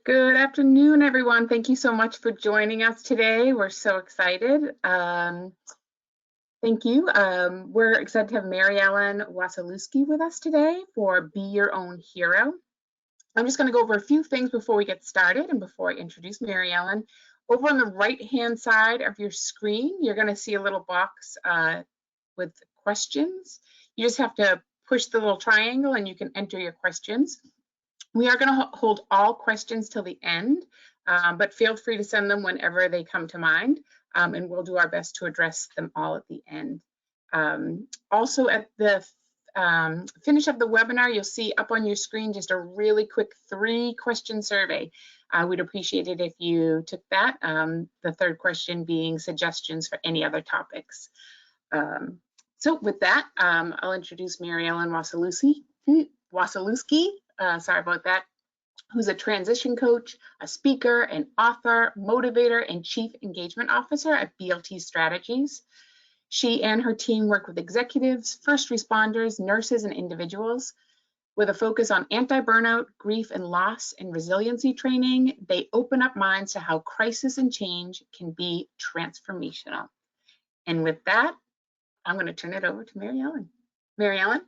Good afternoon, everyone. Thank you so much for joining us today. We're so excited. Thank you. We're excited to have Ellen Wasielewski with us today for Be Your Own Hero. I'm just going to go over a few things before we get started and before I introduce Ellen. Over on the right-hand side of your screen, you're going to see a little box with questions. You just have to push the little triangle and you can enter your questions. We are going to hold all questions till the end, but feel free to send them whenever they come to mind, and we'll do our best to address them all at the end. Also, at the finish of the webinar, you'll see up on your screen just a really quick 3-question survey. We'd appreciate it if you took that, the third question being suggestions for any other topics. So with that, I'll introduce Ellen Wasielewski. Sorry about that, who's a transition coach, a speaker, an author, motivator, and chief engagement officer at BLT Strategies. She and her team work with executives, first responders, nurses, and individuals. With a focus on anti-burnout, grief and loss, and resiliency training, they open up minds to how crisis and change can be transformational. And with that, I'm going to turn it over to Ellen. Ellen?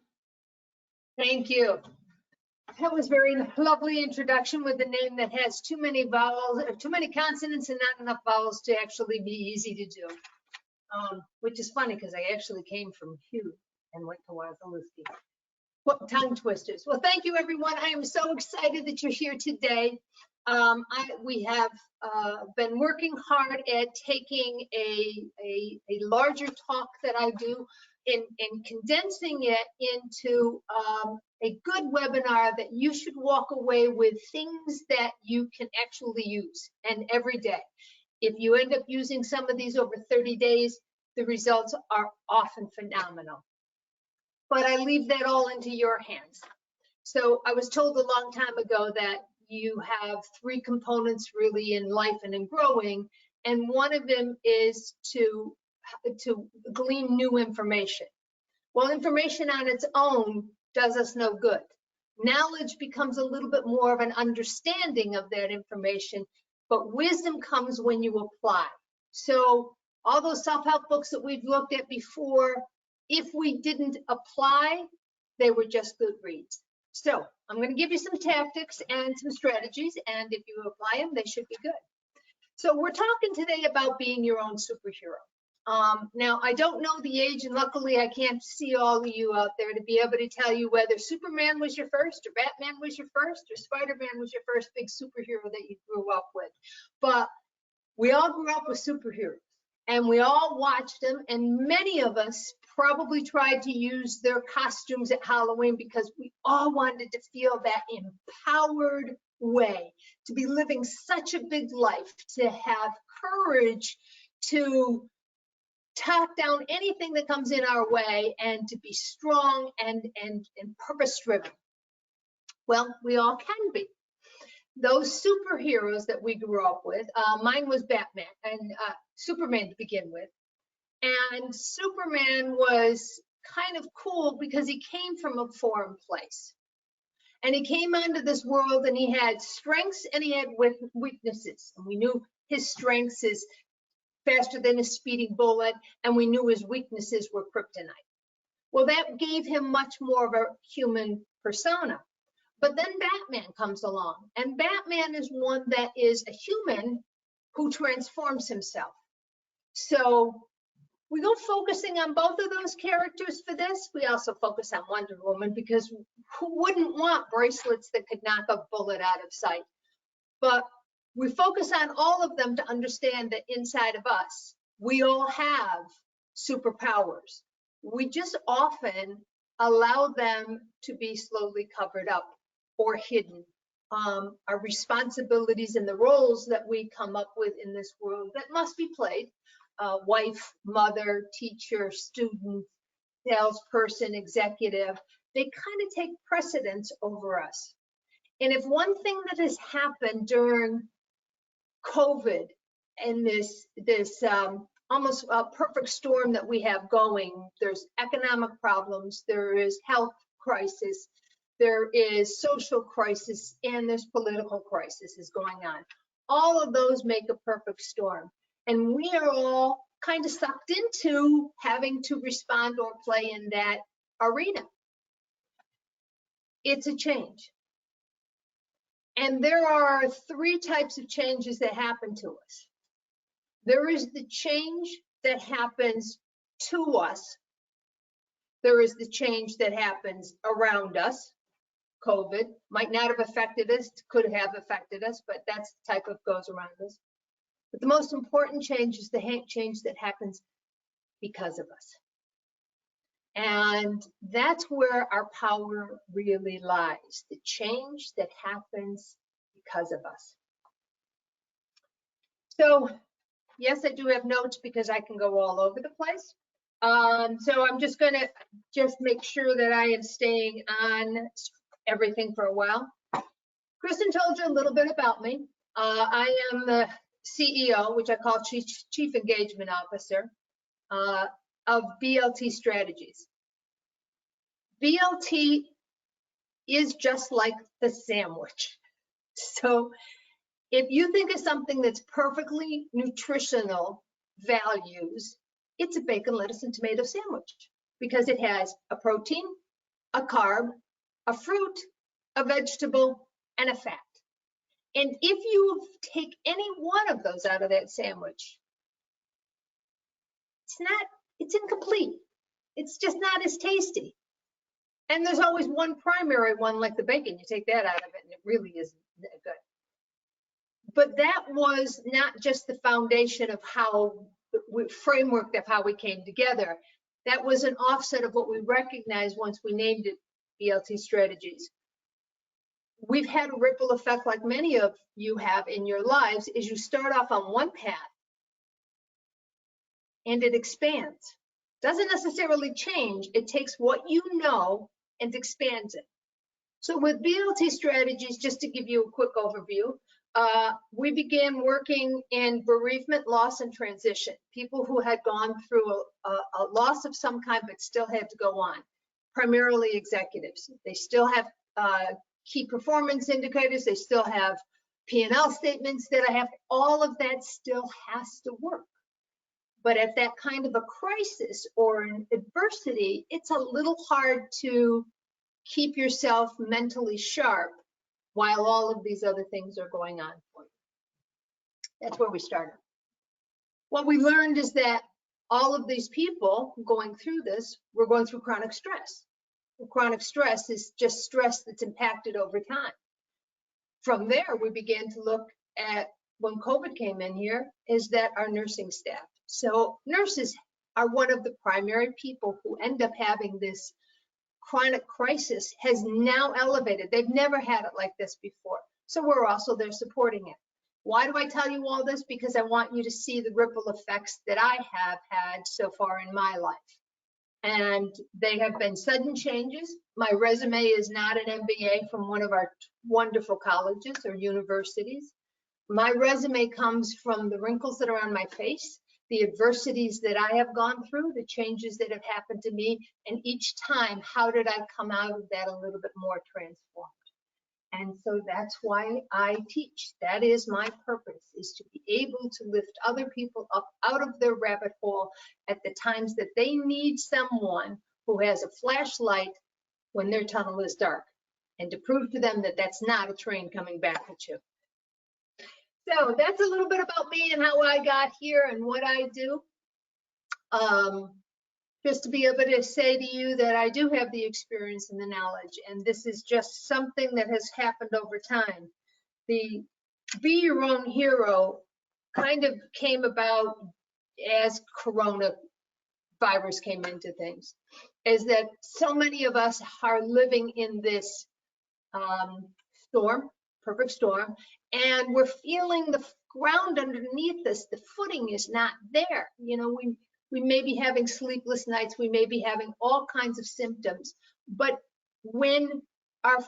Thank you. That was a very lovely introduction with a name that has too many vowels, too many consonants and not enough vowels to actually be easy to do. Which is funny because I actually came from Hugh and went to Wasielewski. Well, tongue twisters. Well, thank you, everyone. I am so excited that you're here today. We have been working hard at taking a larger talk that I do and condensing it into a good webinar that you should walk away with things that you can actually use and every day. If you end up using some of these over 30 days, the results are often phenomenal. But I leave that all into your hands. So I was told a long time ago that you have 3 components really in life and in growing, and one of them is to glean new information. Well, information on its own does us no good. Knowledge becomes a little bit more of an understanding of that information, but wisdom comes when you apply. So all those self-help books that we've looked at before, if we didn't apply, they were just good reads. So I'm going to give you some tactics and some strategies, and if you apply them, they should be good. So we're talking today about being your own superhero. Now, I don't know the age, and luckily I can't see all of you out there to be able to tell you whether Superman was your first, or Batman was your first, or Spider-Man was your first big superhero that you grew up with. But we all grew up with superheroes, and we all watched them, and many of us probably tried to use their costumes at Halloween because we all wanted to feel that empowered way, to be living such a big life, to have courage to talk down anything that comes in our way, and to be strong and purpose-driven. Well, we all can be. Those superheroes that we grew up with, mine was Batman and Superman to begin with. And Superman was kind of cool because he came from a foreign place. And he came onto this world and he had strengths and he had weaknesses. And we knew his strengths is faster than a speeding bullet, and we knew his weaknesses were kryptonite. Well, that gave him much more of a human persona. But then Batman comes along, and Batman is one that is a human who transforms himself. So we go focusing on both of those characters for this. We also focus on Wonder Woman because who wouldn't want bracelets that could knock a bullet out of sight? But we focus on all of them to understand that inside of us, we all have superpowers. We just often allow them to be slowly covered up or hidden. Our responsibilities and the roles that we come up with in this world that must be played, wife, mother, teacher, student, salesperson, executive, they kind of take precedence over us. And if one thing that has happened during COVID and this almost a perfect storm that we have going, there's economic problems, there is health crisis, there is social crisis, and there's political crisis is going on. All of those make a perfect storm. And we are all kind of sucked into having to respond or play in that arena. It's a change. And there are three types of changes that happen to us. There is the change that happens to us. There is the change that happens around us. COVID might not have affected us, could have affected us, but that's the type of goes around us. But the most important change is the change that happens because of us. And that's where our power really lies, the change that happens because of us. So, yes, I do have notes because I can go all over the place. So I'm just gonna make sure that I am staying on everything for a while. Kristen told you a little bit about me. I am the CEO, which I call Chief Engagement Officer, of BLT Strategies. BLT is just like the sandwich. So if you think of something that's perfectly nutritional values, it's a bacon, lettuce, and tomato sandwich because it has a protein, a carb, a fruit, a vegetable, and a fat. And if you take any one of those out of that sandwich, it's incomplete. It's just not as tasty. And there's always one primary one like the bacon. You take that out of it and it really isn't that good. But that was not just the foundation of framework of how we came together. That was an offset of what we recognized once we named it BLT Strategies. We've had a ripple effect like many of you have in your lives is you start off on one path and it expands. Doesn't necessarily change. It takes what you know and expands it. So with BLT Strategies, just to give you a quick overview, we began working in bereavement, loss, and transition. People who had gone through a loss of some kind but still had to go on, primarily executives. They still have key performance indicators. They still have P&L statements that I have. All of that still has to work. But at that kind of a crisis or an adversity, it's a little hard to keep yourself mentally sharp while all of these other things are going on for you. That's where we started. What we learned is that all of these people going through this were going through chronic stress. Chronic stress is just stress that's impacted over time. From there, we began to look at, when COVID came in here, is that our nursing staff. So nurses are one of the primary people who end up having this chronic crisis has now elevated. They've never had it like this before. So we're also there supporting it. Why do I tell you all this? Because I want you to see the ripple effects that I have had so far in my life. And they have been sudden changes. My resume is not an MBA from one of our wonderful colleges or universities. My resume comes from the wrinkles that are on my face, the adversities that I have gone through, the changes that have happened to me, and each time, how did I come out of that a little bit more transformed? And so that's why I teach. That is my purpose, is to be able to lift other people up out of their rabbit hole at the times that they need someone who has a flashlight when their tunnel is dark, and to prove to them that that's not a train coming back at you. So that's a little bit about me and how I got here and what I do. Just to be able to say to you that I do have the experience and the knowledge, and this is just something that has happened over time. The Be Your Own Hero kind of came about as coronavirus came into things, is that so many of us are living in this storm, perfect storm, and we're feeling the ground underneath us. The footing is not there. You know, we may be having sleepless nights. We may be having all kinds of symptoms. But when our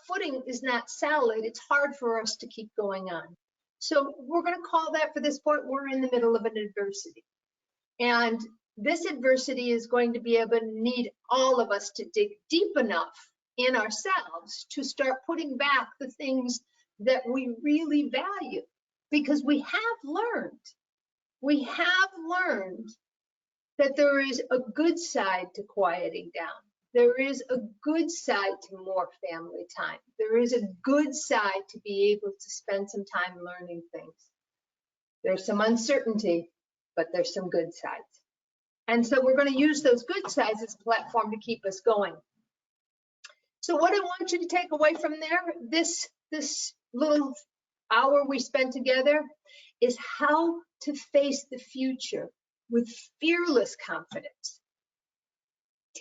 footing is not solid, it's hard for us to keep going on. So we're going to call that, for this point, we're in the middle of an adversity. And this adversity is going to be able to need all of us to dig deep enough in ourselves to start putting back the things that we really value, because we have learned that there is a good side to quieting down. There is a good side to more family time. There is a good side to be able to spend some time learning things. There's some uncertainty, but there's some good sides. And so we're going to use those good sides as a platform to keep us going. So what I want you to take away from there, this little hour we spent together, is how to face the future with fearless confidence.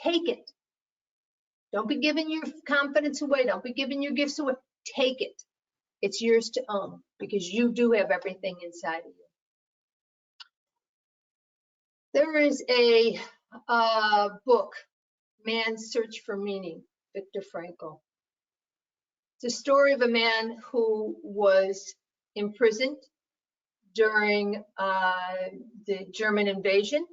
Take it. Don't be giving your confidence away. Don't be giving your gifts away. Take it. It's yours to own, because you do have everything inside of you. There is a book, Man's Search for Meaning, Viktor Frankl. It's a story of a man who was imprisoned during the German invasion.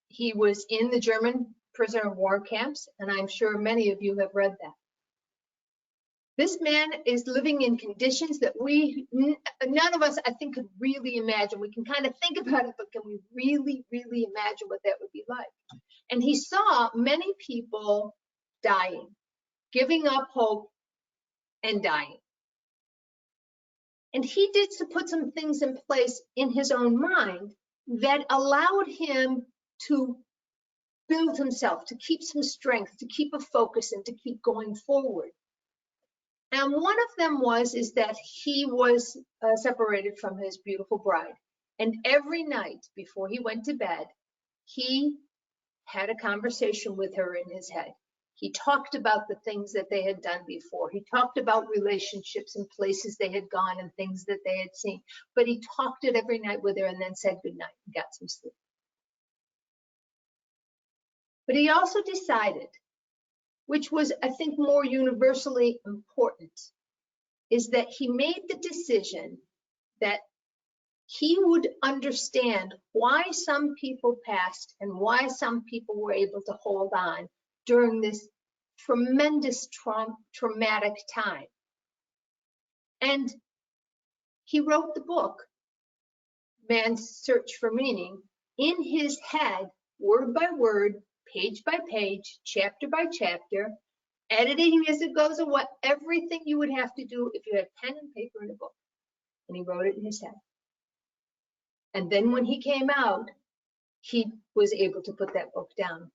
He was in the German prisoner of war camps, and I'm sure many of you have read that. This man is living in conditions that none of us, I think, could really imagine. We can kind of think about it, but can we really, really imagine what that would be like? And he saw many people dying, giving up hope and dying. And he did to put some things in place in his own mind that allowed him to build himself, to keep some strength, to keep a focus, and to keep going forward. And one of them is that he was separated from his beautiful bride. And every night before he went to bed, he had a conversation with her in his head. He talked about the things that they had done before. He talked about relationships and places they had gone and things that they had seen. But he talked it every night with her and then said goodnight and got some sleep. But he also decided, which was, I think, more universally important, is that he made the decision that he would understand why some people passed and why some people were able to hold on during this tremendous traumatic time. And he wrote the book, Man's Search for Meaning, in his head, word by word, page by page, chapter by chapter, editing as it goes, what everything you would have to do if you had pen and paper in a book. And he wrote it in his head. And then when he came out, he was able to put that book down.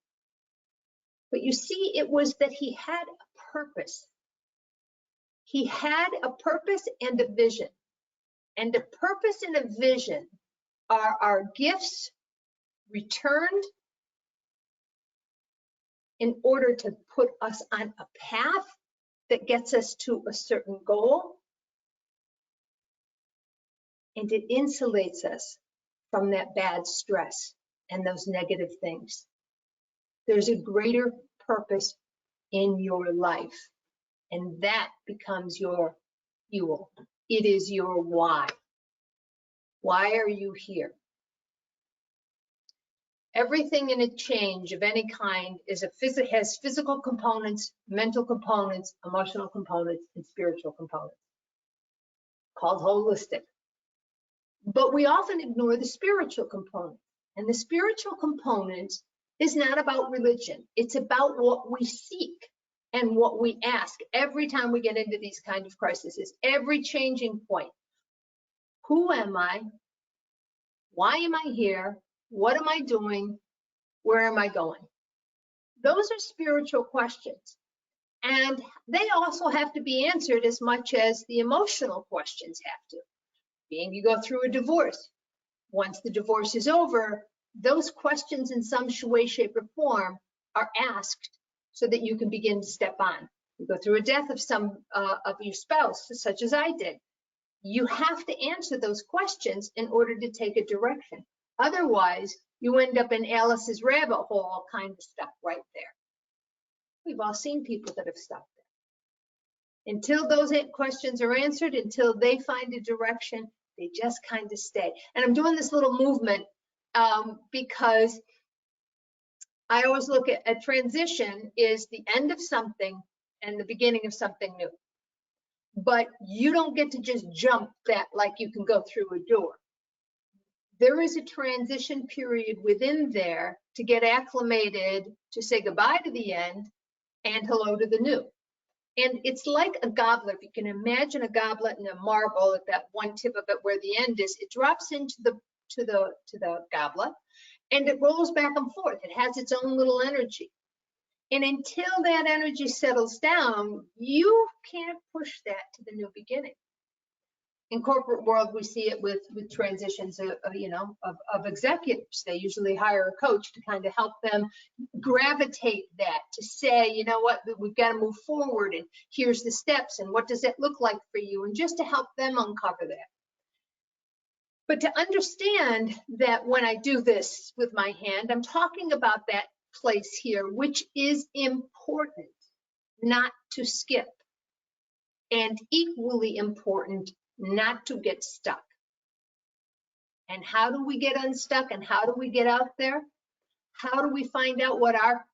But you see, it was that he had a purpose. He had a purpose and a vision. And a purpose and a vision are our gifts returned in order to put us on a path that gets us to a certain goal. And it insulates us from that bad stress and those negative things. There's a greater purpose in your life, and that becomes your fuel. It is your why. Why are you here? Everything in a change of any kind has physical components, mental components, emotional components, and spiritual components, called holistic. But we often ignore the spiritual component. And the spiritual component is not about religion. It's about what we seek and what we ask every time we get into these kind of crises, every changing point. Who am I? Why am I here? What am I doing? Where am I going? Those are spiritual questions. And they also have to be answered as much as the emotional questions have to. Being you go through a divorce. Once the divorce is over, those questions in some way, shape, or form are asked so that you can begin to step on. You go through a death of some of your spouse, such as I did. You have to answer those questions in order to take a direction. Otherwise, you end up in Alice's rabbit hole kind of stuff right there. We've all seen people that have stopped there. Until those questions are answered, until they find a direction, they just kind of stay. And I'm doing this little movement because I always look at a transition is the end of something and the beginning of something new. But you don't get to just jump that like you can go through a door. There is a transition period within there to get acclimated, to say goodbye to the end and hello to the new. And it's like a goblet. If you can imagine a goblet and a marble at that one tip of it where the end is, it drops into the goblet and it rolls back and forth. It has its own little energy. And until that energy settles down, you can't push that to the new beginning. In corporate world, we see it with transitions of executives. They usually hire a coach to kind of help them gravitate that, to say, you know what, we've got to move forward, and here's the steps, and what does it look like for you, and just to help them uncover that. But to understand that when I do this with my hand, I'm talking about that place here, which is important not to skip, and equally important not to get stuck. And how do we get unstuck, and how do we get out there? How do we find out what our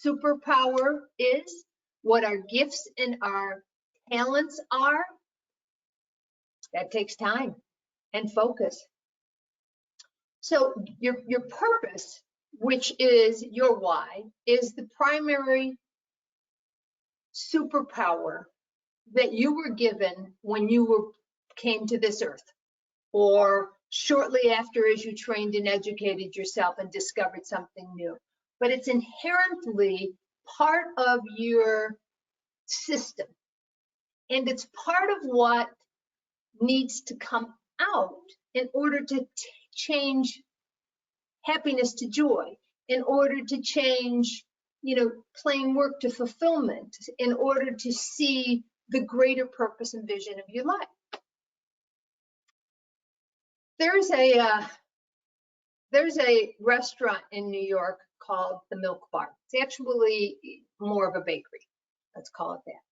superpower is, what our gifts and our talents are? That takes time and focus. So your purpose, which is your why, is the primary superpower that you were given when you came to this earth, or shortly after, as you trained and educated yourself and discovered something new. But it's inherently part of your system, and it's part of what needs to come out in order to change happiness to joy, in order to change, plain work to fulfillment, in order to see the greater purpose and vision of your life. There's a restaurant in New York called the Milk Bar. It's actually more of a bakery. Let's call it that.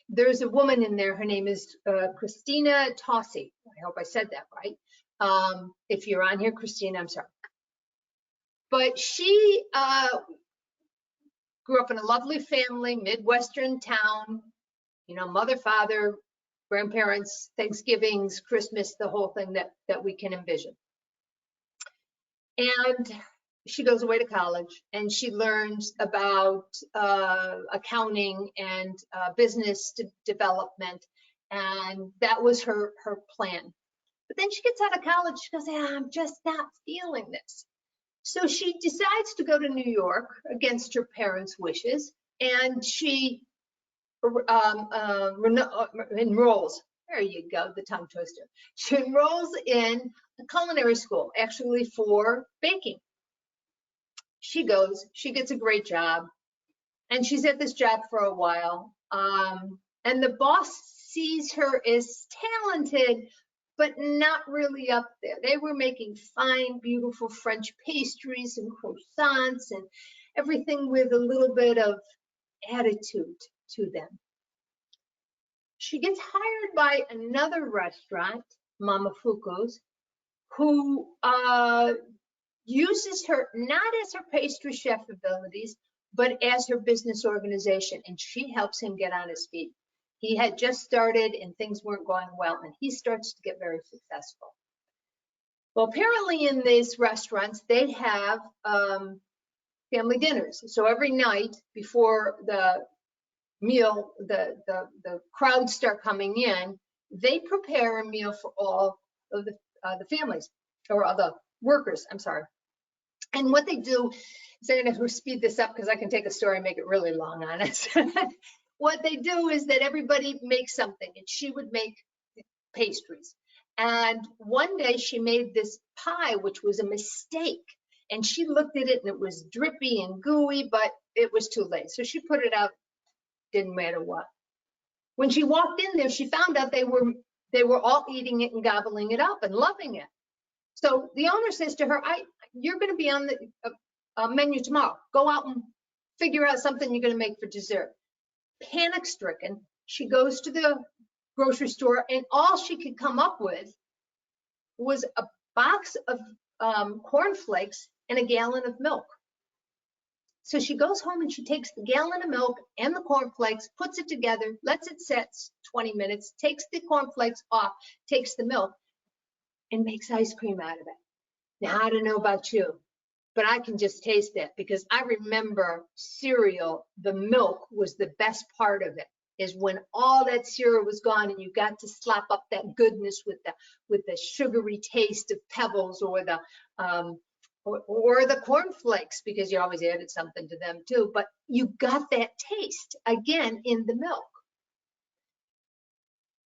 There's a woman in there. Her name is Christina Tossi. I hope I said that right. If you're on here, Christina, I'm sorry. But she grew up in a lovely family, Midwestern town, mother, father, grandparents, Thanksgivings, Christmas, the whole thing that we can envision. And she goes away to college, and she learns about accounting and business development, and that was her plan. But then she gets out of college, she goes, I'm just not feeling this. So she decides to go to New York against her parents' wishes, and she enrolls. There you go, the tongue twister. She enrolls in a culinary school, actually for baking. She goes, she gets a great job, and she's at this job for a while. And the boss sees her as talented, but not really up there. They were making fine, beautiful French pastries and croissants and everything with a little bit of attitude to them. She gets hired by another restaurant, Mama Fuku's, who uses her not as her pastry chef abilities, but as her business organization, and she helps him get on his feet. He had just started and things weren't going well, and he starts to get very successful. Well, apparently in these restaurants, they have family dinners. So every night before the meal, the crowds start coming in, they prepare a meal for all of the families, or all the workers, I'm sorry. And what they do is, they're going to speed this up because I can take a story and make it really long on it. What they do is that everybody makes something, and she would make pastries. And one day she made this pie, which was a mistake. And she looked at it, and it was drippy and gooey, but it was too late. So she put it out, didn't matter what. When she walked in there, she found out they were all eating it and gobbling it up and loving it. So the owner says to her, you're going to be on the menu tomorrow. Go out and figure out something you're going to make for dessert. Panic stricken, she goes to the grocery store, and all she could come up with was a box of cornflakes and a gallon of milk. So she goes home and she takes the gallon of milk and the cornflakes, puts it together, lets it set 20 minutes, takes the cornflakes off, takes the milk, and makes ice cream out of it. Now, I don't know about you, but I can just taste it because I remember cereal, the milk was the best part of it, is when all that cereal was gone and you got to slap up that goodness with the sugary taste of Pebbles or the cornflakes, because you always added something to them too, but you got that taste again in the milk.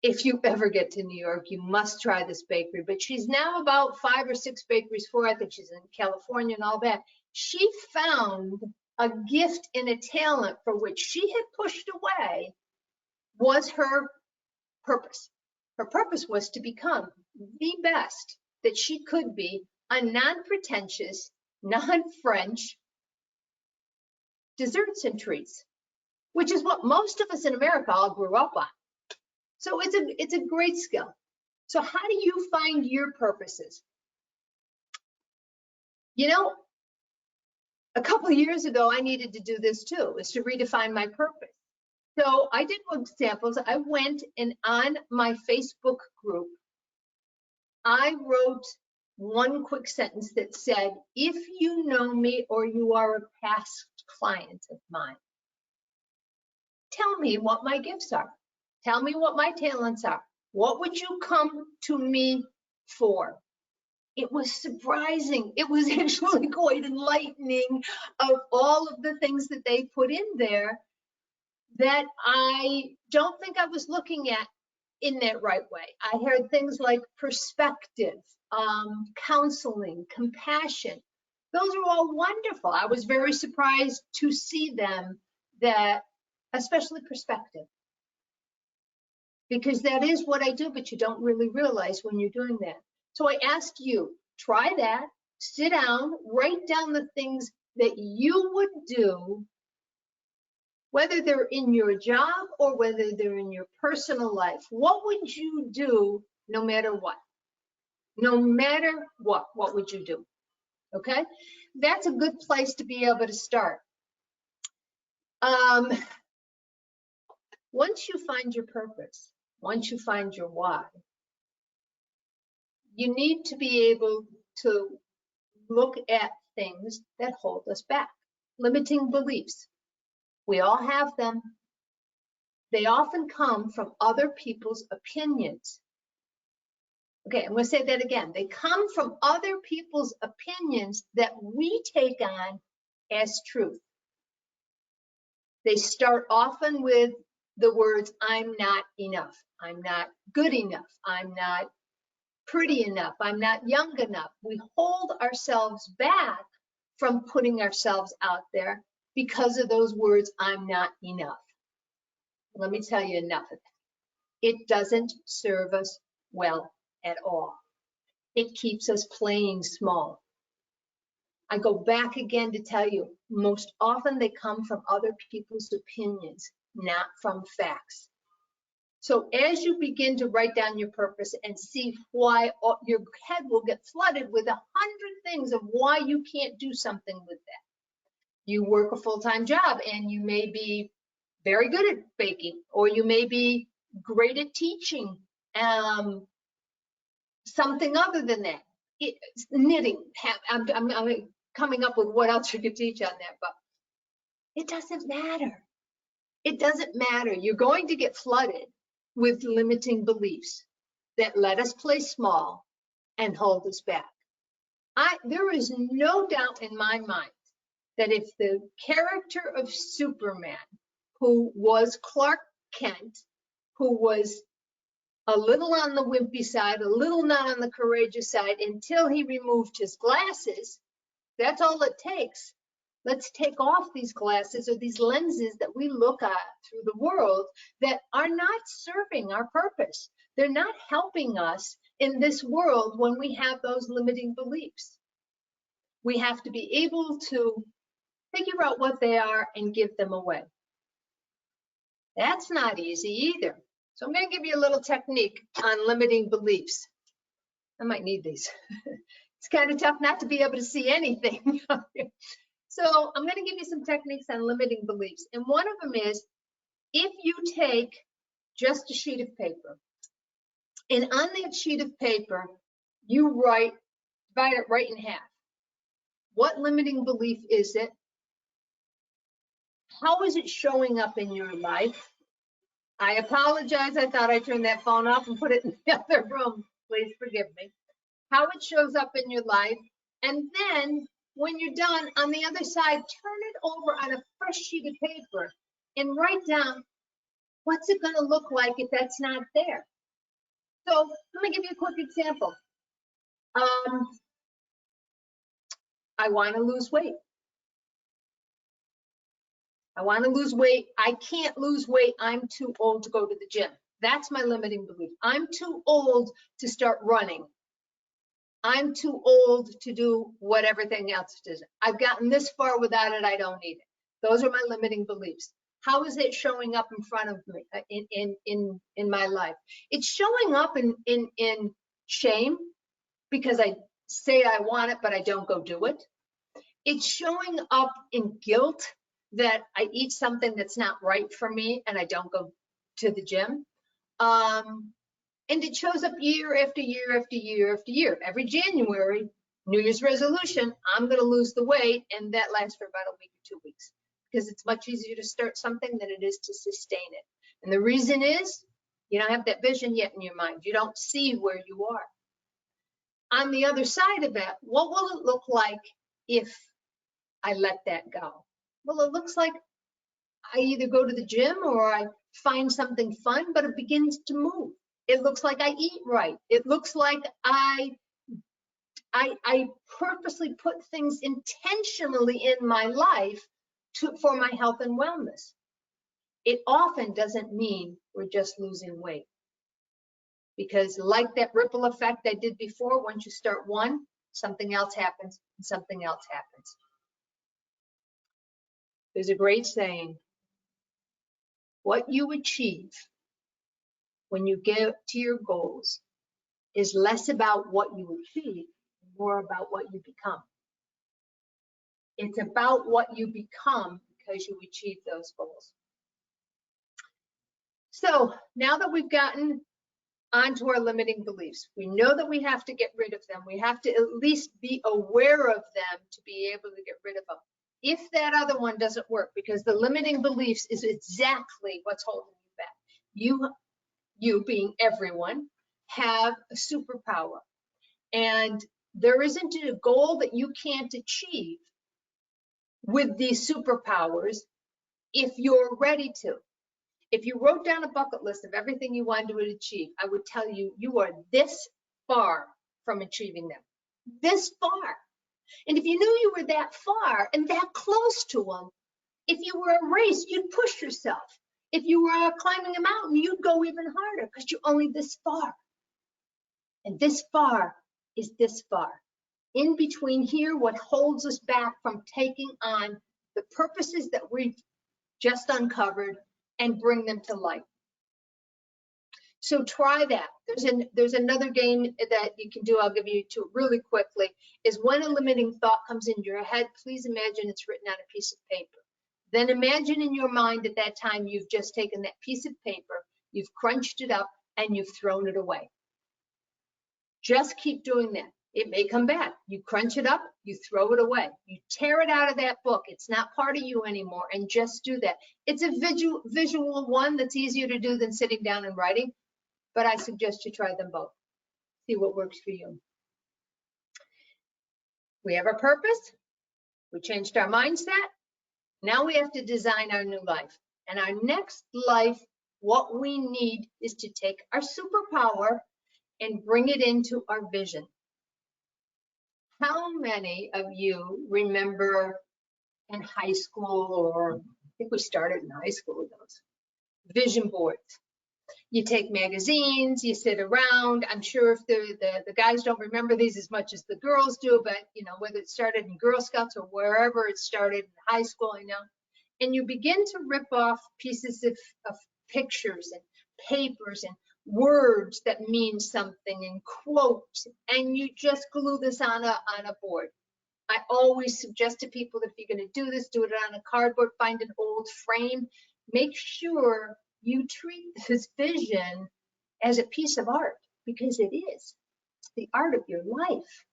If you ever get to New York, you must try this bakery, but she's now about 5 or 6 bakeries for, I think she's in California and all that. She found a gift and a talent for which she had pushed away was her purpose. Her purpose was to become the best that she could be, a non-pretentious, non-French desserts and treats, which is what most of us in America all grew up on. So it's a great skill. So how do you find your purposes? You know, a couple of years ago, I needed to do this too, is to redefine my purpose. So I did examples. I went and on my Facebook group, I wrote one quick sentence that said, if you know me or you are a past client of mine, tell me what my gifts are. Tell me what my talents are. What would you come to me for? It was surprising. It was actually quite enlightening of all of the things that they put in there that I don't think I was looking at in that right way. I heard things like perspective, counseling, compassion. Those are all wonderful. I was very surprised to see them, that, especially perspective, because that is what I do, but you don't really realize when you're doing that. So I ask you, try that, sit down, write down the things that you would do, whether they're in your job or whether they're in your personal life. What would you do no matter what? No matter what would you do? Okay, that's a good place to be able to start. Once you find your purpose, once you find your why, you need to be able to look at things that hold us back. Limiting beliefs. We all have them. They often come from other people's opinions. Okay, I'm going to say that again. They come from other people's opinions that we take on as truth. They start often with the words, I'm not enough. I'm not good enough. I'm not pretty enough. I'm not young enough. We hold ourselves back from putting ourselves out there because of those words, I'm not enough. Let me tell you enough of that. It doesn't serve us well at all. It keeps us playing small. I go back again to tell you, most often they come from other people's opinions, not from facts. So as you begin to write down your purpose and see why, your head will get flooded with 100 things of why you can't do something with that. You work a full-time job and you may be very good at baking, or you may be great at teaching, something other than that. Knitting, I'm coming up with what else you could teach on that, but it doesn't matter. It doesn't matter. You're going to get flooded with limiting beliefs that let us play small and hold us back. There is no doubt in my mind that if the character of Superman, who was Clark Kent, who was a little on the wimpy side, a little not on the courageous side, until he removed his glasses, that's all it takes. Let's take off these glasses or these lenses that we look at through the world that are not serving our purpose. They're not helping us in this world when we have those limiting beliefs. We have to be able to figure out what they are and give them away. That's not easy either. So I'm going to give you a little technique on limiting beliefs. I might need these. It's kind of tough not to be able to see anything. So I'm going to give you some techniques on limiting beliefs. And one of them is, if you take just a sheet of paper, and on that sheet of paper, you divide it right in half. What limiting belief is it? How is it showing up in your life? I apologize. I thought I turned that phone off and put it in the other room. Please forgive me. How it shows up in your life. And then when you're done, on the other side, turn it over on a fresh sheet of paper and write down, what's it going to look like if that's not there? So let me give you a quick example. I want to lose weight. I want to lose weight. I can't lose weight. I'm too old to go to the gym. That's my limiting belief. I'm too old to start running. I'm too old to do whatever everything else is. I've gotten this far without it. I don't need it. Those are my limiting beliefs. How is it showing up in front of me in my life? It's showing up in shame because I say I want it, but I don't go do it. It's showing up in guilt that I eat something that's not right for me and I don't go to the gym. And it shows up year after year after year after year. Every January, New Year's resolution, I'm going to lose the weight, and that lasts for about a week or 2 weeks because it's much easier to start something than it is to sustain it. And the reason is you don't have that vision yet in your mind. You don't see where you are. On the other side of it, what will it look like if I let that go? Well, it looks like I either go to the gym or I find something fun, but it begins to move. It looks like I eat right. It looks like I purposely put things intentionally in my life for my health and wellness. It often doesn't mean we're just losing weight. Because like that ripple effect I did before, once you start one, something else happens and something else happens. There's a great saying, what you achieve when you get to your goals is less about what you achieve, more about what you become. It's about what you become because you achieve those goals. So now that we've gotten onto our limiting beliefs, we know that we have to get rid of them. We have to at least be aware of them to be able to get rid of them. If that other one doesn't work, because the limiting beliefs is exactly what's holding you back. You being everyone, have a superpower. And there isn't a goal that you can't achieve with these superpowers if you're ready to. If you wrote down a bucket list of everything you wanted to achieve, I would tell you, you are this far from achieving them. This far. And if you knew you were that far and that close to them, if you were a race, you'd push yourself. If you were climbing a mountain, you'd go even harder because you're only this far. And this far is this far. In between here, what holds us back from taking on the purposes that we've just uncovered and bring them to light. So try that. There's another game that you can do. I'll give you two really quickly. Is when a limiting thought comes into your head, please imagine it's written on a piece of paper. Then imagine in your mind at that time you've just taken that piece of paper, you've crunched it up, and you've thrown it away. Just keep doing that. It may come back. You crunch it up, you throw it away. You tear it out of that book. It's not part of you anymore, and just do that. It's a visual one that's easier to do than sitting down and writing, but I suggest you try them both. See what works for you. We have our purpose. We changed our mindset. Now we have to design our new life. And our next life, what we need is to take our superpower and bring it into our vision. How many of you remember in high school, or I think we started in high school with those, vision boards? You take magazines, you sit around. I'm sure if the guys don't remember these as much as the girls do, but you know, whether it started in Girl Scouts or wherever it started in high school, you know, and you begin to rip off pieces of pictures and papers and words that mean something and quotes, and you just glue this on a board, I always suggest to people that if you're going to do this, do it on a cardboard, find an old frame. Make sure you treat this vision as a piece of art, because it is. It's the art of your life.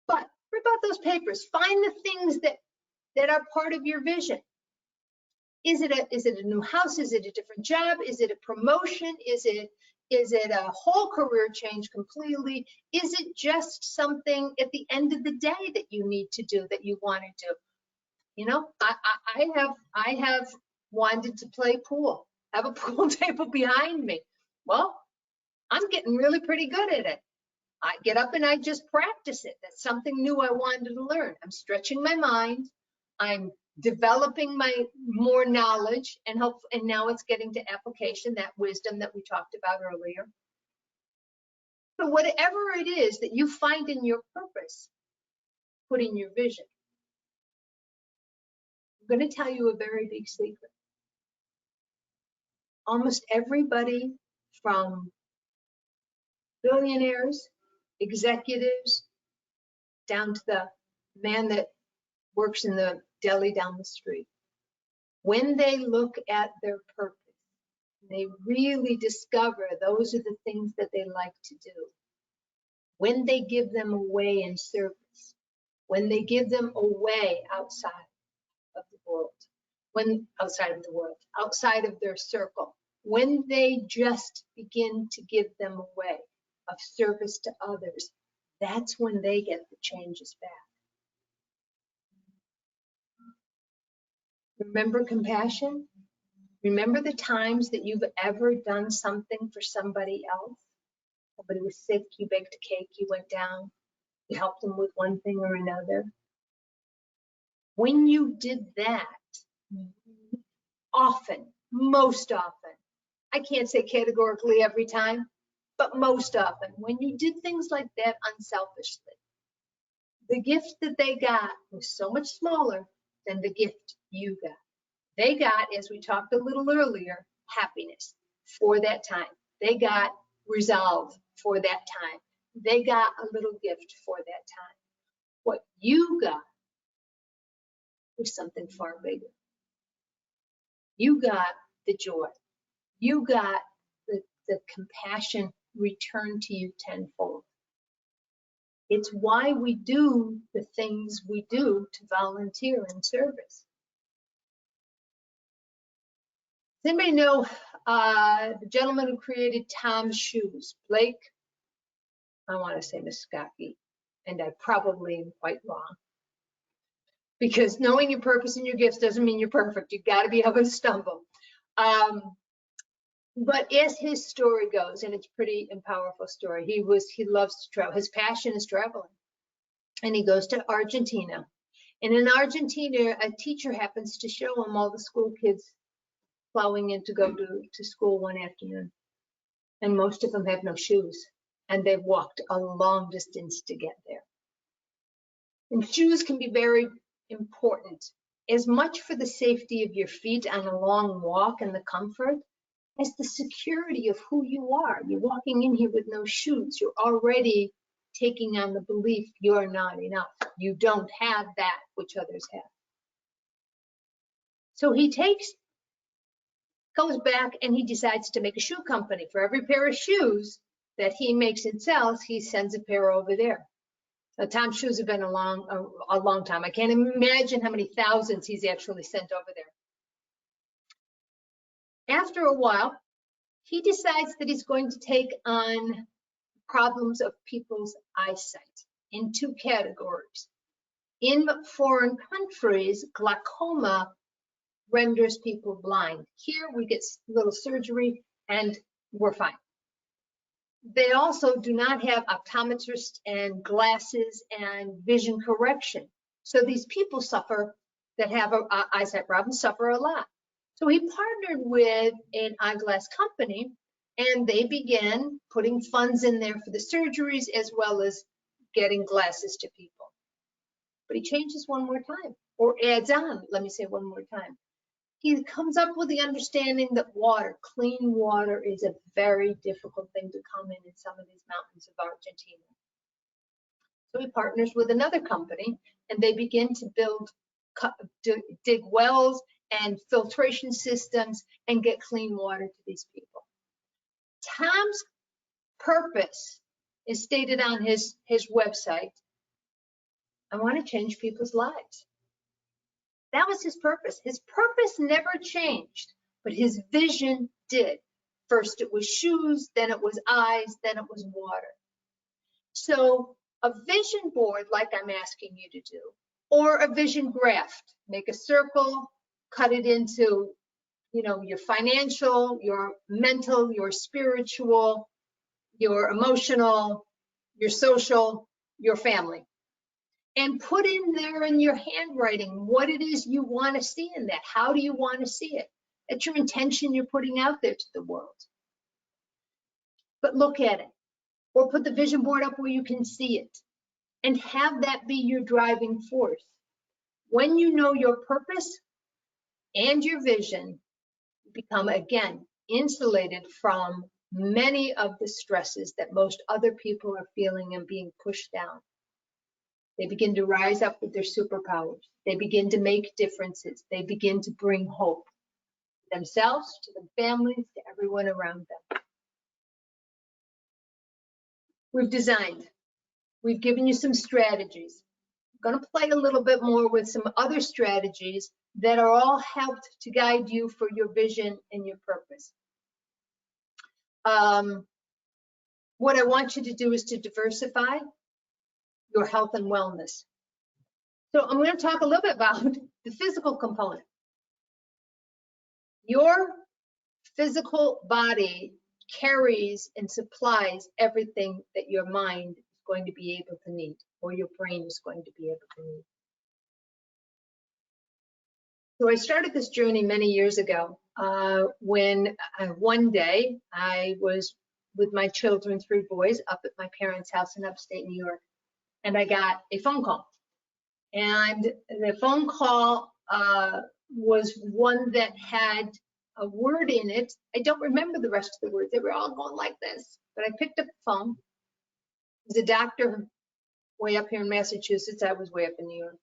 But rip out those papers. Find the things that are part of your vision. Is it a new house? Is it a different job? Is it a promotion? Is it a whole career change completely? Is it just something at the end of the day that you need to do, that you want to do? You know, I have wanted to play pool, have a pool table behind me. Well, I'm getting really pretty good at it. I get up and I just practice it. That's something new I wanted to learn. I'm stretching my mind. I'm developing my more knowledge, and now it's getting to application, that wisdom that we talked about earlier. So whatever it is that you find in your purpose, put in your vision. I'm going to tell you a very big secret. Almost everybody, from billionaires, executives, down to the man that works in the deli down the street, when they look at their purpose, they really discover those are the things that they like to do. When they give them away in service, when they give them away outside of the world, outside of their circle, when they just begin to give them away of service to others, that's when they get the changes back. Remember compassion? Remember the times that you've ever done something for somebody else? Somebody was sick, you baked a cake, you went down, you helped them with one thing or another. When you did that, often, most often, I can't say categorically every time, but most often, when you did things like that unselfishly, the gift that they got was so much smaller than the gift you got. They got, as we talked a little earlier, happiness for that time. They got resolve for that time. They got a little gift for that time. What you got was something far bigger. You got the joy. You got the compassion returned to you tenfold. It's why we do the things we do to volunteer in service. Does anybody know the gentleman who created Tom's shoes? Blake? I want to say Muskaki, and I probably am quite wrong. Because knowing your purpose and your gifts doesn't mean you're perfect. You've got to be able to stumble. But as his story goes, and it's pretty and powerful story, he loves to travel. His passion is traveling. And he goes to Argentina. And in Argentina, a teacher happens to show him all the school kids plowing in to go to school one afternoon. And most of them have no shoes. And they've walked a long distance to get there. And shoes can be very important, as much for the safety of your feet on a long walk and the comfort, as the security of who you are. You're walking in here with no shoes. You're already taking on the belief you're not enough. You don't have that which others have. So he goes back and he decides to make a shoe company. For every pair of shoes that he makes and sells, he sends a pair over there. Now, Tom's shoes have been a long time. I can't imagine how many thousands he's actually sent over there. After a while, he decides that he's going to take on problems of people's eyesight in two categories. In foreign countries, glaucoma renders people blind. Here we get a little surgery and we're fine. They also do not have optometrists and glasses and vision correction. So these people that have an eyesight problem suffer a lot. So he partnered with an eyeglass company, and they began putting funds in there for the surgeries as well as getting glasses to people. But he changes one more time, or adds on, let me say one more time. He comes up with the understanding that clean water, is a very difficult thing to come in some of these mountains of Argentina. So he partners with another company, and they begin to dig wells and filtration systems and get clean water to these people. Tom's purpose is stated on his website. I want to change people's lives. That was his purpose. His purpose never changed, but his vision did. First it was shoes, then it was eyes, then it was water. So a vision board, like I'm asking you to do, or a vision graph, make a circle, cut it into, your financial, your mental, your spiritual, your emotional, your social, your family. And put in there in your handwriting what it is you want to see in that. How do you want to see it? That's your intention you're putting out there to the world. But look at it. Or put the vision board up where you can see it. And have that be your driving force. When you know your purpose and your vision, you become, again, insulated from many of the stresses that most other people are feeling and being pushed down. They begin to rise up with their superpowers. They begin to make differences. They begin to bring hope to themselves, to their families, to everyone around them. We've designed. We've given you some strategies. I'm going to play a little bit more with some other strategies that are all helped to guide you for your vision and your purpose. What I want you to do is to diversify your health and wellness. So I'm going to talk a little bit about the physical component. Your physical body carries and supplies everything that your mind is going to be able to need, or your brain is going to be able to need. So I started this journey many years ago when one day I was with my children, 3 boys, up at my parents' house in upstate New York, and I got a phone call. And the phone call was one that had a word in it. I don't remember the rest of the words. They were all going like this. But I picked up the phone. It was a doctor way up here in Massachusetts. I was way up in New York.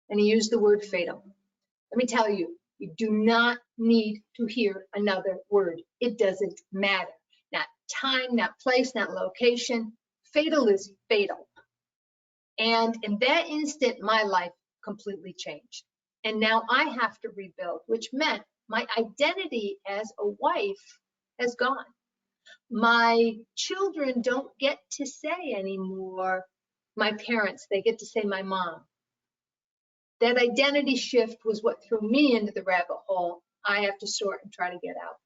And he used the word fatal. Let me tell you, you do not need to hear another word. It doesn't matter. Not time, not place, not location. Fatal is fatal. And in that instant, my life completely changed. And now I have to rebuild, which meant my identity as a wife has gone. My children don't get to say anymore my parents, they get to say my mom. That identity shift was what threw me into the rabbit hole I have to sort and try to get out.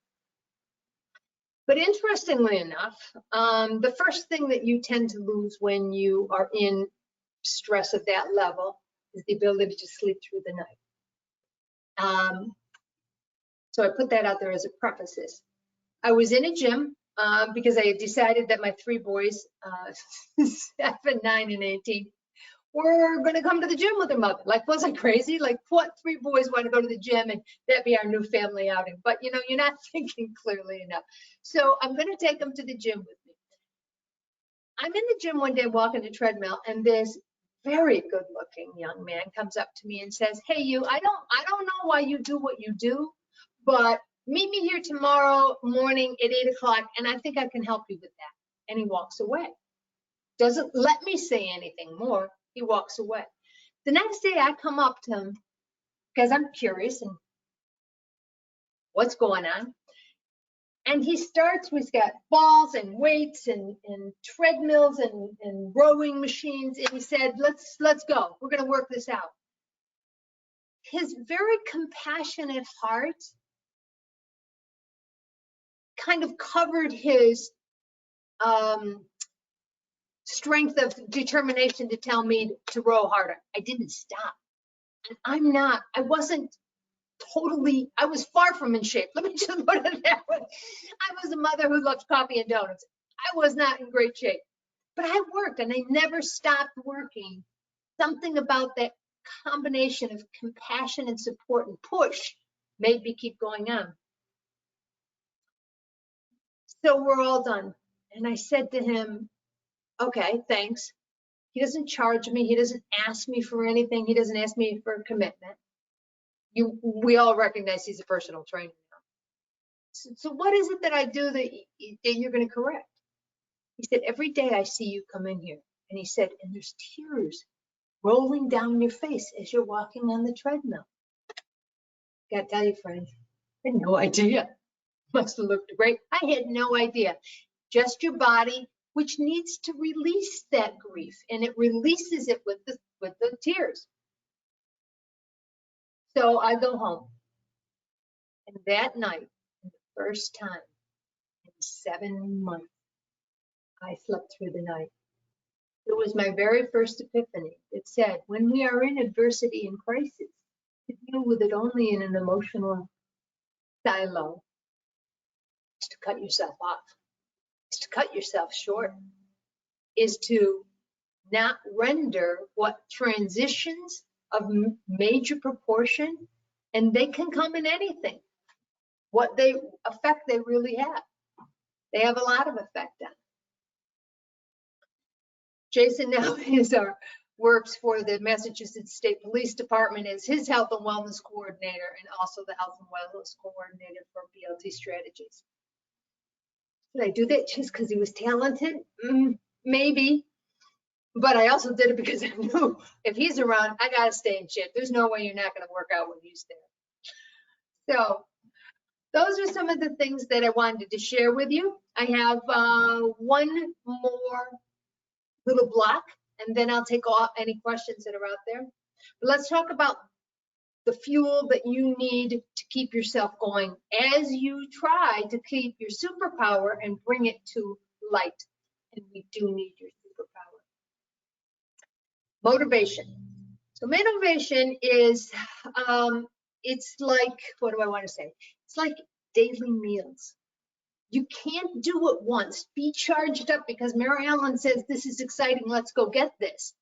But interestingly enough, the first thing that you tend to lose when you are in stress of that level is the ability to sleep through the night. So I put that out there as a preface. I was in a gym because I had decided that my 3 boys, 7, 9, and 18, were going to come to the gym with their mother. Like, was I crazy? Like, what 3 boys want to go to the gym and that be our new family outing? But, you're not thinking clearly enough. So I'm going to take them to the gym with me. I'm in the gym one day walking the treadmill, and this very good-looking young man comes up to me and says, "Hey, you, I don't know why you do what you do, but meet me here tomorrow morning at 8 o'clock, and I think I can help you with that." And he walks away. Doesn't let me say anything more. He walks away. The next day I come up to him because I'm curious and what's going on. And he starts, he's got balls and weights and treadmills and rowing machines. And he said, let's go. We're going to work this out. His very compassionate heart kind of covered his strength of determination to tell me to row harder. I didn't stop. And I was far from in shape. Let me just put it that way. I was a mother who loved coffee and donuts. I was not in great shape, but I worked and I never stopped working. Something about that combination of compassion and support and push made me keep going on. So we're all done. And I said to him, "Okay, thanks. He doesn't charge me. He doesn't ask me for anything. He doesn't ask me for a commitment. We all recognize he's a personal trainer now. So what is it that I do that you're going to correct? He said, every day I see you come in here. And he said, and there's tears rolling down your face as you're walking on the treadmill. Gotta tell you, friends, I had no idea. Must have looked great. I had no idea. Just your body, which needs to release that grief, and it releases it with the tears. So I go home, and that night, the first time in 7 months, I slept through the night. It was my very first epiphany. It said, when we are in adversity and crisis, to deal with it only in an emotional silo is to cut yourself off, is to cut yourself short, is to not render what transitions of major proportion, and they can come in anything, what effect they really have. They have a lot of effect on it. Jason now works for the Massachusetts State Police Department as his health and wellness coordinator and also the health and wellness coordinator for BLT strategies. Did I do that just because he was talented? Maybe. But I also did it because I knew if he's around, I got to stay in shape. There's no way you're not going to work out when he's there. So those are some of the things that I wanted to share with you. I have one more little block, and then I'll take any questions that are out there. But let's talk about the fuel that you need to keep yourself going as you try to keep your superpower and bring it to light. And we do need your superpower. Motivation. So motivation is, it's like, what do I want to say? It's like daily meals. You can't do it once. Be charged up because Mary Ellen says this is exciting. Let's go get this.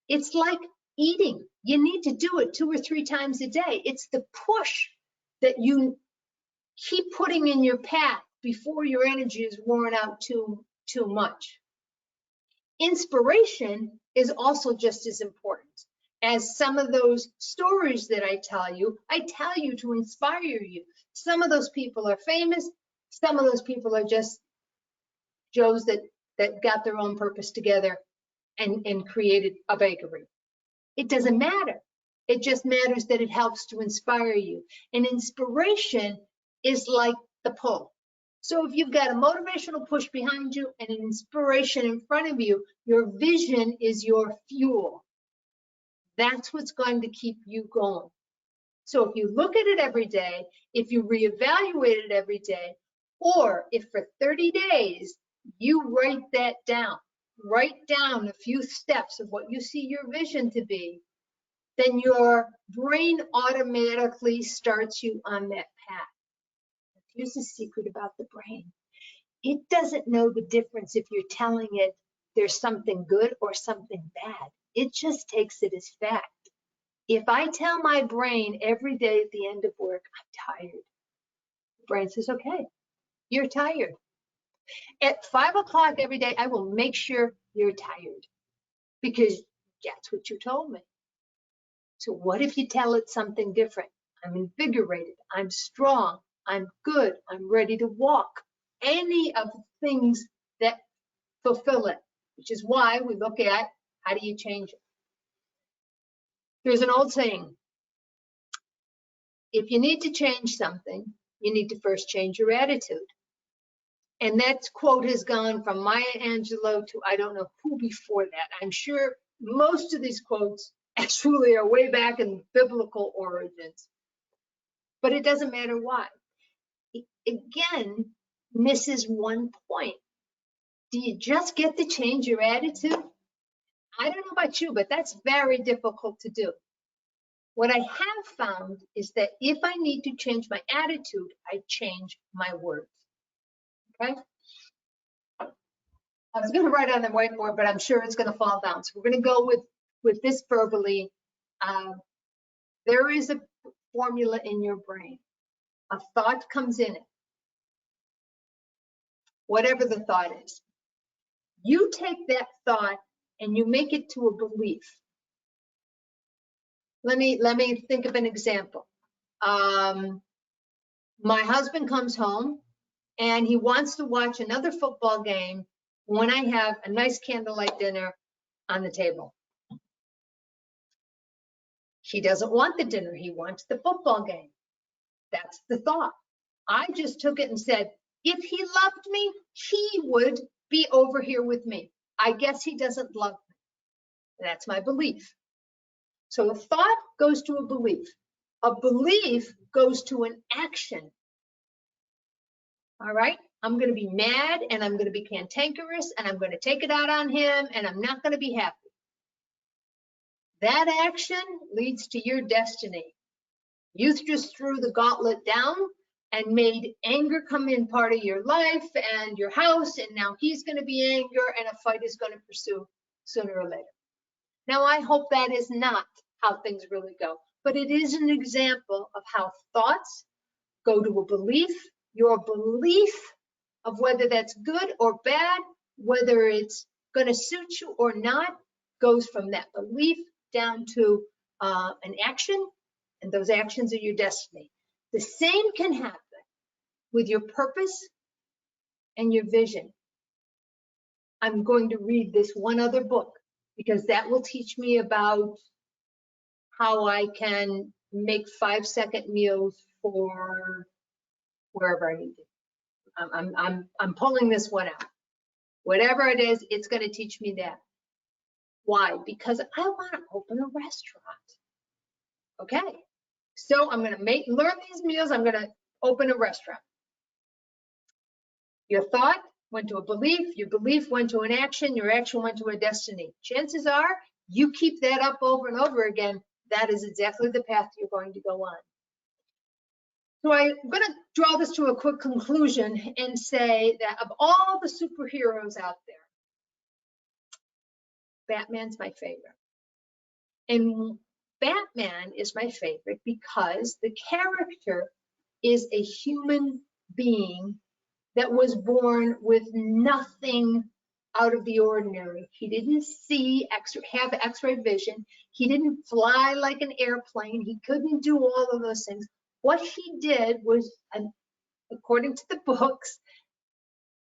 It's like eating. You need to do it 2 or 3 times a day. It's the push that you keep putting in your path before your energy is worn out too much. Inspiration is also just as important as some of those stories that I tell you to inspire you. Some of those people are famous. Some of those people are just Joes that got their own purpose together and created a bakery. It doesn't matter. It just matters that it helps to inspire you. And inspiration is like the pull. So if you've got a motivational push behind you and an inspiration in front of you, your vision is your fuel. That's what's going to keep you going. So if you look at it every day, if you reevaluate it every day, or if for 30 days you write that down, write down a few steps of what you see your vision to be, then your brain automatically starts you on that path. Here's the secret about the brain. It doesn't know the difference if you're telling it there's something good or something bad. It just takes it as fact. If I tell my brain every day at the end of work, I'm tired, the brain says, okay, you're tired. At 5 o'clock every day, I will make sure you're tired because that's what you told me. So what if you tell it something different? I'm invigorated, I'm strong, I'm good, I'm ready to walk. Any of the things that fulfill it, which is why we look at how do you change it. There's an old saying, if you need to change something, you need to first change your attitude. And that quote has gone from Maya Angelou to I don't know who before that. I'm sure most of these quotes actually are way back in biblical origins. But it doesn't matter why. It, again, misses one point. Do you just get to change your attitude? I don't know about you, but that's very difficult to do. What I have found is that if I need to change my attitude, I change my words. Okay? I was going to write on the whiteboard, but I'm sure it's going to fall down. So we're going to go with this verbally. There is a formula in your brain. A thought comes in it. Whatever the thought is. You take that thought and you make it to a belief. Let me think of an example. My husband comes home and he wants to watch another football game when I have a nice candlelight dinner on the table. He doesn't want the dinner, he wants the football game. That's the thought. I just took it and said, if he loved me, he would be over here with me. I guess he doesn't love me. That's my belief. So a thought goes to a belief. A belief goes to an action. All right? I'm going to be mad and I'm going to be cantankerous and I'm going to take it out on him and I'm not going to be happy. That action leads to your destiny. You just threw the gauntlet down and made anger come in part of your life and your house, and now he's going to be angry and a fight is going to pursue sooner or later. Now, I hope that is not how things really go, but it is an example of how thoughts go to a belief. Your belief of whether that's good or bad, whether it's going to suit you or not, goes from that belief down to an action, and those actions are your destiny. The same can happen with your purpose and your vision. I'm going to read this one other book because that will teach me about how I can make 5-second meals for wherever I need it. I'm pulling this one out. Whatever it is, it's going to teach me that. Why? Because I want to open a restaurant. Okay, so I'm going to learn these meals. I'm going to open a restaurant. Your thought went to a belief, your belief went to an action, your action went to a destiny. Chances are you keep that up over and over again, that is exactly the path you're going to go on. So I'm going to draw this to a quick conclusion and say that of all the superheroes out there, Batman's my favorite. And Batman is my favorite because the character is a human being that was born with nothing out of the ordinary. He didn't have X-ray vision. He didn't fly like an airplane. He couldn't do all of those things. What he did was, according to the books,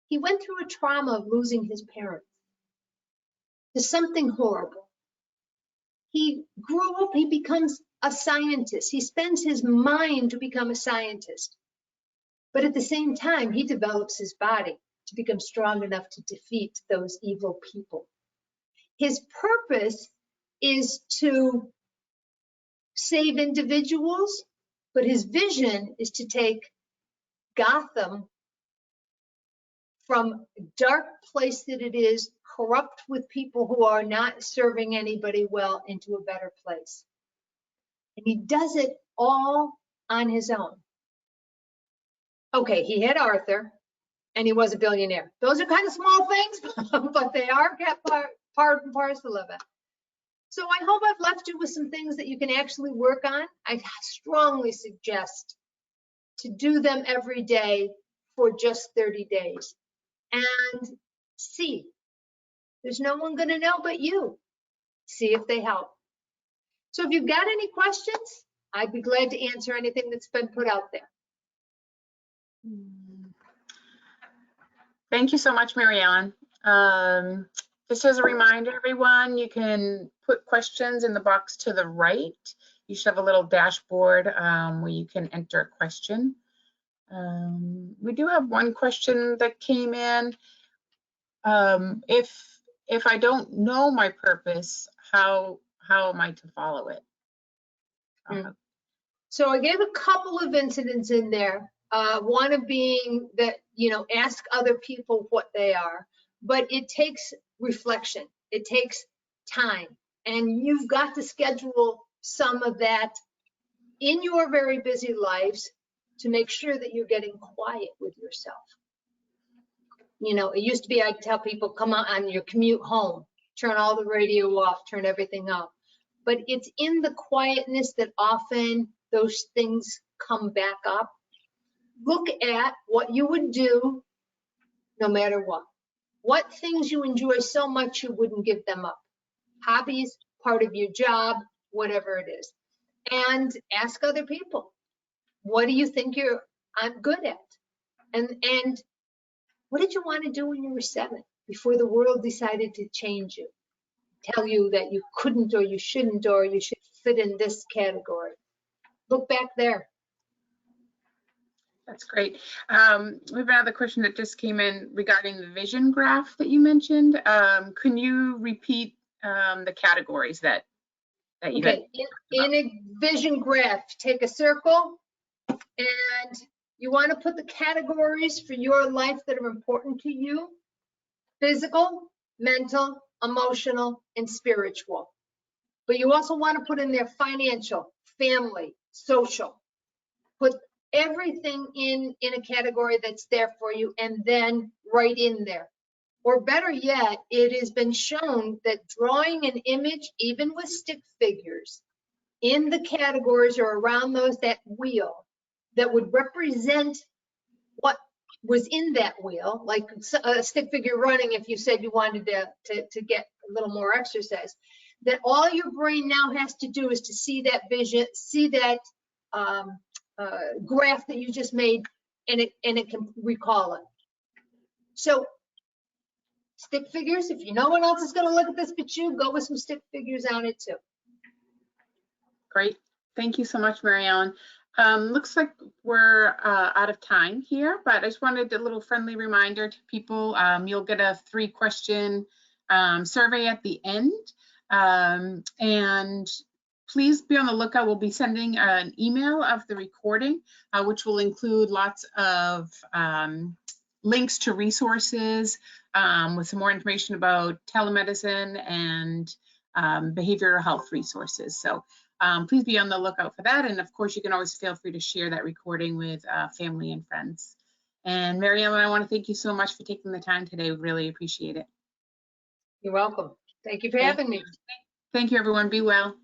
he went through a trauma of losing his parents to something horrible. He grew up, he becomes a scientist. He spends his mind to become a scientist. But at the same time, he develops his body to become strong enough to defeat those evil people. His purpose is to save individuals, but his vision is to take Gotham from a dark place that it is, corrupt with people who are not serving anybody well, into a better place. And he does it all on his own. Okay, he had Arthur, and he was a billionaire. Those are kind of small things, but they are part and parcel of it. So I hope I've left you with some things that you can actually work on. I strongly suggest to do them every day for just 30 days and see. There's no one going to know but you. See if they help. So if you've got any questions, I'd be glad to answer anything that's been put out there. Thank you so much, Mary Ellen. Just as a reminder, everyone, you can put questions in the box to the right. You should have a little dashboard where you can enter a question. We do have one question that came in. If I don't know my purpose, how am I to follow it? So I gave a couple of incidents in there. One of being that, ask other people what they are, but it takes reflection. It takes time, and you've got to schedule some of that in your very busy lives to make sure that you're getting quiet with yourself. It used to be I'd tell people, come on your commute home, turn all the radio off, turn everything off. But it's in the quietness that often those things come back up. Look at what you would do no matter what. What things you enjoy so much you wouldn't give them up? Hobbies, part of your job, whatever it is. And ask other people, what do you think I'm good at? And what did you want to do when you were 7 before the world decided to change you? Tell you that you couldn't or you shouldn't or you should fit in this category. Look back there. That's great. We have another question that just came in regarding the vision graph that you mentioned. Can you repeat the categories that you had? Okay, in a vision graph, take a circle and you want to put the categories for your life that are important to you: physical, mental, emotional, and spiritual. But you also want to put in there financial, family, social. Put everything in a category that's there for you and then write in there. Or better yet, it has been shown that drawing an image, even with stick figures, in the categories or around that wheel that would represent what was in that wheel, like a stick figure running, if you said you wanted to get a little more exercise, that all your brain now has to do is to see that vision, see that graph that you just made, and it can recall it. So stick figures, if no one else is going to look at this but you, go with some stick figures on it too. Great. Thank you so much, Mary Ellen. Looks like we're out of time here, but I just wanted a little friendly reminder to people. You'll get a 3-question survey at the end. And please be on the lookout. We'll be sending an email of the recording, which will include lots of links to resources with some more information about telemedicine and behavioral health resources. So please be on the lookout for that. And of course, you can always feel free to share that recording with family and friends. And Mary Ellen, I want to thank you so much for taking the time today. We really appreciate it. You're welcome. Thank you for having me. Thank you, everyone. Be well.